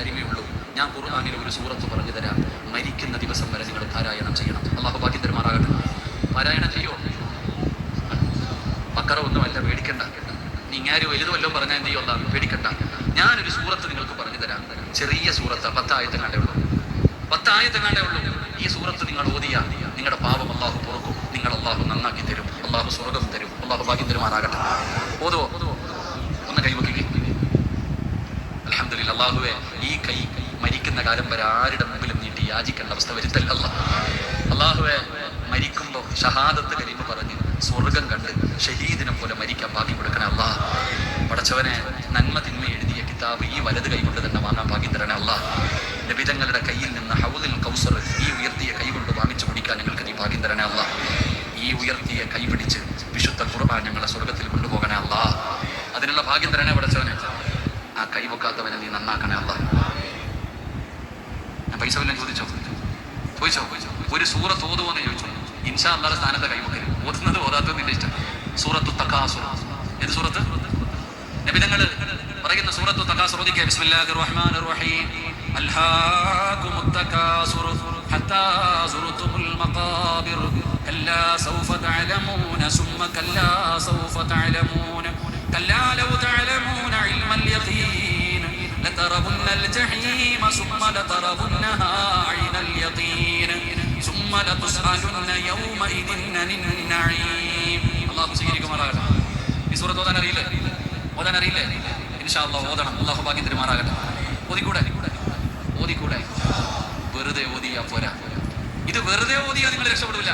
കാര്യമേ ഉള്ളൂ. ഞാൻ ഖുർആനിലെ ഒരു സൂറത്ത് പറഞ്ഞു തരാം. മരിക്കുന്ന ദിവസം വരെ നിങ്ങൾ പാരായണം ചെയ്യണം. അള്ളാഹു ഭാഗ്യം തരുമാറാകട്ടെ. പാരായണം ചെയ്യോ? ബക്കറ ഒന്നുമല്ല, പേടിക്കണ്ട. ഇങ്ങാര് വലുത് വല്ലതും പറഞ്ഞാൽ എന്ത് ചെയ്യും? പേടിക്കണ്ട. ഞാനൊരു സൂറത്ത് നിങ്ങൾക്ക് പറഞ്ഞു തരാം. ചെറിയ സൂറത്ത്, 10 ആയത്തെങ്ങാണ്ടേ ഉള്ളൂ. 10 ആയത്തെങ്ങാണ്ടേ ഉള്ളൂ. ഈ സൂറത്ത് നിങ്ങൾ ഓതിയാ നിങ്ങളുടെ പാപം അള്ളാഹു പൊറുക്കും. നിങ്ങൾ അള്ളാഹു നന്നാക്കി തരും. അള്ളാഹു സ്വർഗം തരും. അള്ളാഹു ഭാഗ്യം തരുമാറാകട്ടെ. ഓതുവോ? ഒന്ന് കൈവക്കി. അൽഹംദുലില്ലാഹ്. അള്ളാഹുവേ, ഈ കൈ മരിക്കുന്ന കാലം വരെ ആരുടെ മുമ്പിലും നീട്ടി യാചിക്കേണ്ട അവസ്ഥ വരുത്തല്ല അള്ളാഹുവേ. മരിക്കുമ്പോൾ ഷഹാദത്ത് കലിമ പറഞ്ഞ് സ്വർഗം കണ്ട് ഷഹീദിനെ പോലെ മരിക്കാൻ ഭാഗ്യം കൊടുക്കണേ അല്ലാഹ്. പടച്ചവനെ, നന്മ തിന്മ എഴുതിയ കിതാബ് ഈ വലത് കൈ കൊണ്ട് തന്നെ വാങ്ങാൻ ഭാഗ്യം തരണേ അല്ലാഹ്. നബിതങ്ങളുടെ കയ്യിൽ നിന്ന് ഹൗദുൽ കൗസർ ഈ ഉയർത്തിയ കൈ കൊണ്ട് വാങ്ങിച്ചു കുടിക്കാൻ ഞങ്ങൾക്ക് നീ ഭാഗ്യം തരണേ അല്ലാഹ്. ഈ ഉയർത്തിയ കൈ പിടിച്ച് വിശുദ്ധ ഖുർആൻ ഞങ്ങളെ സ്വർഗത്തിൽ കൊണ്ടുപോകണേ അല്ലാഹ്. അതിനുള്ള ഭാഗ്യം തരണേ പടച്ചവനെ. ആ കൈ വെക്കാത്തവനെ നീ നന്നാക്കണേ അല്ലാഹ്. ഞാൻ പൈസ വല്ലതും ചോദിച്ചോ? ഒരു സൂറത്ത് ഓതുവോന്ന് ചോദിച്ചു. ഇൻഷാ അല്ലാഹുടെ സ്ഥാനത്തെ കൈവക്കരുത്. ഓതുന്നത് ഓതാത്തത് നിന്റെ ഇഷ്ടം. സൂറത്തു തകാസുർ. ഏത് സൂറത്ത്? നബിതങ്ങൾ പറയുന്ന സൂറത്തു തകാസുർ. ബിസ്മില്ലാഹിർ റഹ്മാനിർ റഹീം. അൽഹാകുമുത് തകാസുർ ഹത്താ സുർതുമുൽ മഖാബിർ കല്ലാ സൗഫ തഅലമൂന സുമ്മ കല്ലാ സൗഫ തഅലമൂന കല്ലാ ലൗ തഅലമൂന ഇൽമൽ യഖീൻ ലതറവുന്നൽ ജഹീമ സുമ്മ ലതറവുന്നഹാ ഐനൽ യഖീൻ സുമ്മ ലതുസ്അലുന്ന യൗമഇദിൻ അനിൻ നഈം. അല്ലാഹു സ്വീകരിക്കുമാറാകട്ടെ. ഈ സൂറത്ത് ഓതാൻ അറിയില്ലേ? ഇൻഷാ അല്ലാഹ് ഓതണം. അല്ലാഹു ഭാഗ്യം തരുമാറാകട്ടെ. ഓതിക്കൂടെ? വെറുതെ ഓതിയാ പോരാ. ഇത് വെറുതെ ഓതിയാ നിങ്ങൾ രക്ഷപ്പെടില്ല.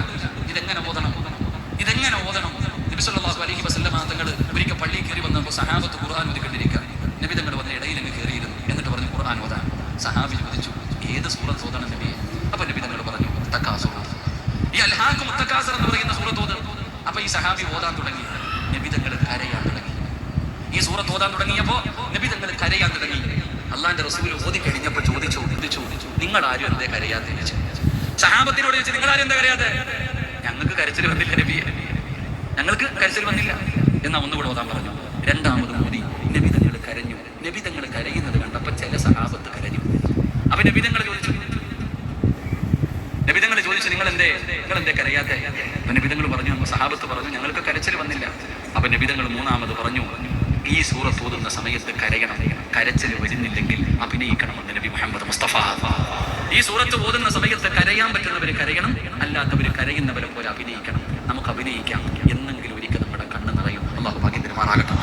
ഇതെങ്ങനെ ഓതണം? നബി സല്ലല്ലാഹു അലൈഹി വസല്ലം തങ്ങൾ ഒരിക്കൽ പള്ളിയിൽ കയറി വന്നപ്പോൾ സഹാബത്ത് ഖുർആൻ ഓതിക്കൊണ്ടിരിക്കുക. നബി തങ്ങൾ വന്ന ഇടയിൽ അങ്ങ് കയറിയിരുന്നു. എന്നിട്ട് പറഞ്ഞു ഖുർആൻ ഓതാൻ. സഹാബി ചോദിച്ചു, ഏത് സൂറത്ത് ഓതണം നബിയെ? അപ്പൊ നബി തങ്ങൾ പറഞ്ഞു, തകാസുർ. ഈ അൽഹാകുമുത് തകാസുർ എന്ന് പറയുന്ന സൂറത്ത് ഓത്. അപ്പൊ ഈ സഹാബി ഓതാൻ തുടങ്ങി. നബി തങ്ങൾ കരയാൻ തുടങ്ങി. ഈ സൂറത്ത് ഓതാൻ തുടങ്ങിയപ്പോ നബി തങ്ങൾ കരയാൻ തുടങ്ങി. അള്ളാന്റെ റസൂൽ ഓതി കഴിഞ്ഞപ്പോൾ ചോദിച്ചു, നിങ്ങൾ ആരും എന്തേ കരയാതെ? സഹാബത്തിനോട് ചോദിച്ചു, നിങ്ങൾ ആരും എന്താ കരയാതെ? ഞങ്ങൾക്ക് കരച്ചിൽ വന്നില്ല നബിയെ, ഞങ്ങൾക്ക് കരച്ചിൽ വന്നില്ല എന്നാ ഒന്നുകൂടെ ഓതാൻ പറഞ്ഞു. രണ്ടാമത് ഓതി. നബി തങ്ങൾ കരഞ്ഞു. നബി തങ്ങൾ കരയുന്നത് കണ്ടപ്പോ ചില സഹാബത്ത് കരഞ്ഞു. അപ്പൊ നബി തങ്ങൾ ചോദിച്ചു, നിങ്ങൾ എന്തേ കരയാതെ? അപ്പൊ നബി തങ്ങൾ പറഞ്ഞു, സഹാബത്ത് പറഞ്ഞു, ഞങ്ങൾക്ക് കരച്ചിൽ വന്നില്ല. അപ്പൊ നബി തങ്ങൾ മൂന്നാമത് പറഞ്ഞു, ഈ സൂറത്ത് ഓതുന്ന സമയത്ത് കരയണം. കരച്ചിൽ വരുന്നില്ലെങ്കിൽ അഭിനയിക്കണമെന്ന് നബി മുഹമ്മദ് മുസ്തഫ. ഈ സൂറത്ത് ഓതുന്ന സമയത്ത് കരയാൻ പറ്റുന്നവര് കരയണം, അല്ലാത്തവര് കരയുന്നവരെ പോലെ അഭിനയിക്കണം. നമുക്ക് അഭിനയിക്കാം. എന്നെങ്കിലും ഒരിക്കൽ നമ്മുടെ കണ്ണ് നിറയും. അല്ലാഹു ഭാഗ്യം തരുമാറാകട്ടെ.